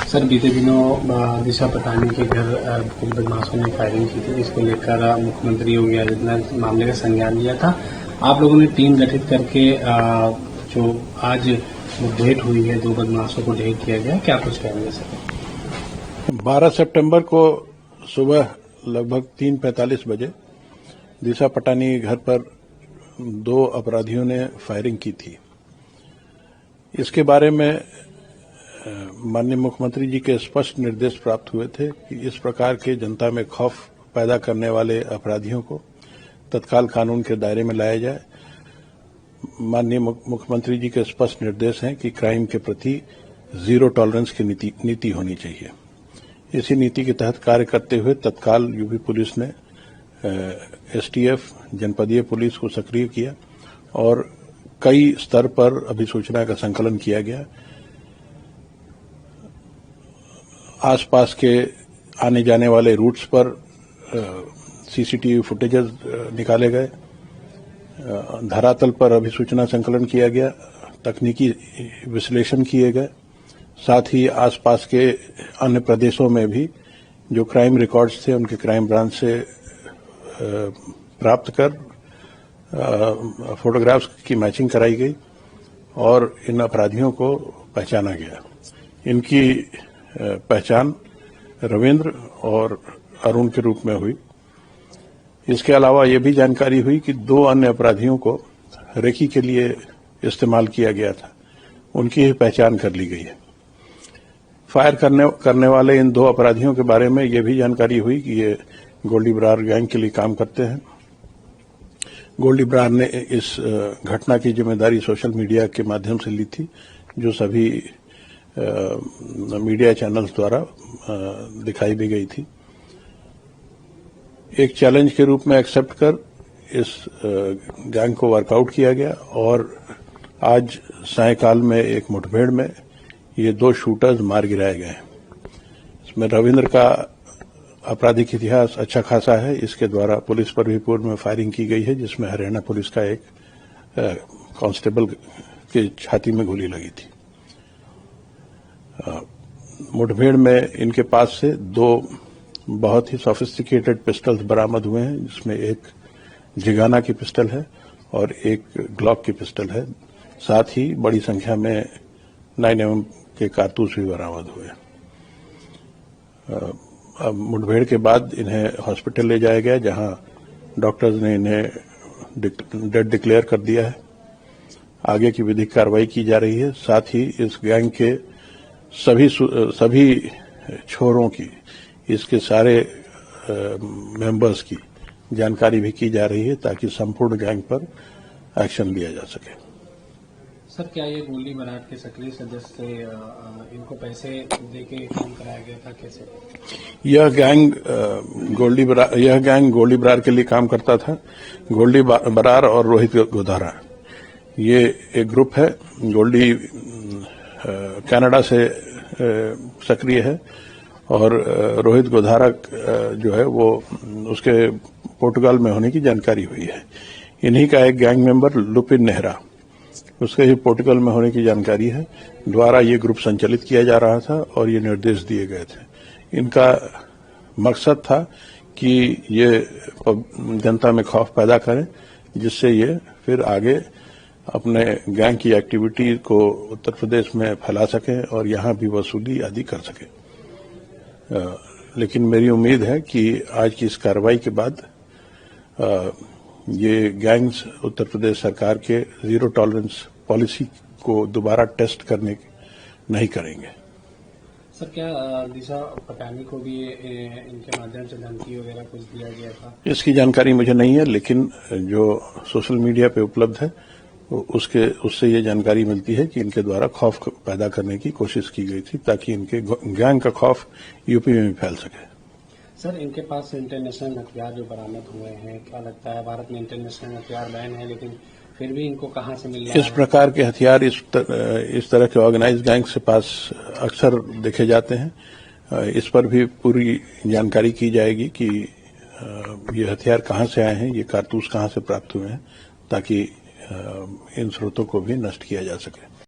Sir, बीते दिनों दिशा पटानी के घर कुछ बदमाशों ने फायरिंग की थी, जिसको लेकर मुख्यमंत्री योगी आदित्यनाथ मामले का संज्ञान लिया था। आप लोगों ने टीम गठित करके जो आज मुठभेड़ हुई है, 2 बदमाशों को ढेर किया गया, क्या कुछ कहेंगे सर? 12 सितंबर को सुबह लगभग 3:45 बजे दिशा पटानी के घर पर 2 अपराधियों ने फायरिंग की थी। इसके बारे में माननीय मुख्यमंत्री जी के स्पष्ट निर्देश प्राप्त हुए थे कि इस प्रकार के जनता में खौफ पैदा करने वाले अपराधियों को तत्काल कानून के दायरे में लाया जाए। माननीय मुख्यमंत्री जी के स्पष्ट निर्देश हैं कि क्राइम के प्रति जीरो टॉलरेंस की नीति होनी चाहिए। इसी नीति के तहत कार्य करते हुए तत्काल यूपी पुलिस ने एसटीएफ जनपदीय पुलिस को सक्रिय किया और कई स्तर पर अभिसूचना का संकलन किया गया। आसपास के आने जाने वाले रूट्स पर सीसीटीवी फुटेजेस निकाले गए, धरातल पर अभिसूचना संकलन किया गया, तकनीकी विश्लेषण किए गए, साथ ही आसपास के अन्य प्रदेशों में भी जो क्राइम रिकॉर्ड्स थे उनके क्राइम ब्रांच से प्राप्त कर फोटोग्राफ्स की मैचिंग कराई गई और इन अपराधियों को पहचाना गया। इनकी पहचान रविंद्र और अरुण के रूप में हुई। इसके अलावा ये भी जानकारी हुई कि 2 अन्य अपराधियों को रेकी के लिए इस्तेमाल किया गया था, उनकी ही पहचान कर ली गई है। फायर करने वाले इन 2 अपराधियों के बारे में ये भी जानकारी हुई कि ये गोल्डी बरार गैंग के लिए काम करते हैं। गोल्डी बरार ने इस घटना की जिम्मेदारी सोशल मीडिया के माध्यम से ली थी, जो सभी मीडिया चैनल्स द्वारा दिखाई भी गई थी। एक चैलेंज के रूप में एक्सेप्ट कर इस गैंग को वर्कआउट किया गया और आज सायंकाल में एक मुठभेड़ में ये 2 शूटर्स मार गिराए गए। इसमें रविंद्र का आपराधिक इतिहास अच्छा खासा है। इसके द्वारा पुलिस पर भी पूर्व में फायरिंग की गई है, जिसमें हरियाणा पुलिस का एक कांस्टेबल के छाती में गोली लगी थी। मुठभेड़ में इनके पास से 2 बहुत ही सोफिस्टिकेटेड पिस्टल्स बरामद हुए हैं, जिसमें एक जिगाना की पिस्टल है और एक ग्लॉक की पिस्टल है। साथ ही बड़ी संख्या में 9mm के कारतूस भी बरामद हुए। अब मुठभेड़ के बाद इन्हें हॉस्पिटल ले जाया गया, जहां डॉक्टर्स ने इन्हें डेड डिक्लेयर कर दिया है। आगे की विधिक कार्रवाई की जा रही है। साथ ही इस गैंग के सभी छोरों की, इसके सारे मेंबर्स की जानकारी भी की जा रही है, ताकि संपूर्ण गैंग पर एक्शन लिया जा सके। सर, क्या ये गोल्डी बरार के सक्रिय सदस्य थे? इनको पैसे देके काम कराया गया था, कैसे? यह गैंग गोल्डी बरार के लिए काम करता था। गोल्डी बरार और रोहित गोधारा, ये एक ग्रुप है। गोल्डी कनाडा से सक्रिय है और रोहित गोधारा जो है वो उसके पोर्टुगाल में होने की जानकारी हुई है। इन्हीं का एक गैंग मेंबर लुपिन नेहरा, उसके ही पोर्टुगल में होने की जानकारी है। द्वारा ये ग्रुप संचालित किया जा रहा था और ये निर्देश दिए गए थे। इनका मकसद था कि ये जनता में खौफ पैदा करें, जिससे ये फिर आगे अपने गैंग की एक्टिविटी को उत्तर प्रदेश में फैला सकें और यहां भी वसूली आदि कर सकें। लेकिन मेरी उम्मीद है कि आज की इस कार्रवाई के बाद ये गैंग्स उत्तर प्रदेश सरकार के जीरो टॉलरेंस पॉलिसी को दोबारा टेस्ट करने नहीं करेंगे। सर, क्या दिशा पटानी को भी इनके माध्यम से धमकी वगैरह कुछ दिया गया था? इसकी जानकारी मुझे नहीं है, लेकिन जो सोशल मीडिया पे उपलब्ध है उससे ये जानकारी मिलती है कि इनके द्वारा खौफ पैदा करने की कोशिश की गई थी, ताकि इनके गैंग का खौफ यूपी में भी फैल सके। सर, इनके पास इंटरनेशनल हथियार जो बरामद हुए हैं, क्या लगता है? भारत में इंटरनेशनल हथियार बैन है, लेकिन फिर भी इनको कहां से मिल रहा है? इस प्रकार के हथियार इस तरह के ऑर्गेनाइज्ड गैंग से पास अक्सर देखे जाते हैं। इस पर भी पूरी जानकारी की जाएगी कि ये हथियार कहां से आए हैं, ये कारतूस कहां से प्राप्त हुए हैं, ताकि इन स्रोतों को भी नष्ट किया जा सके।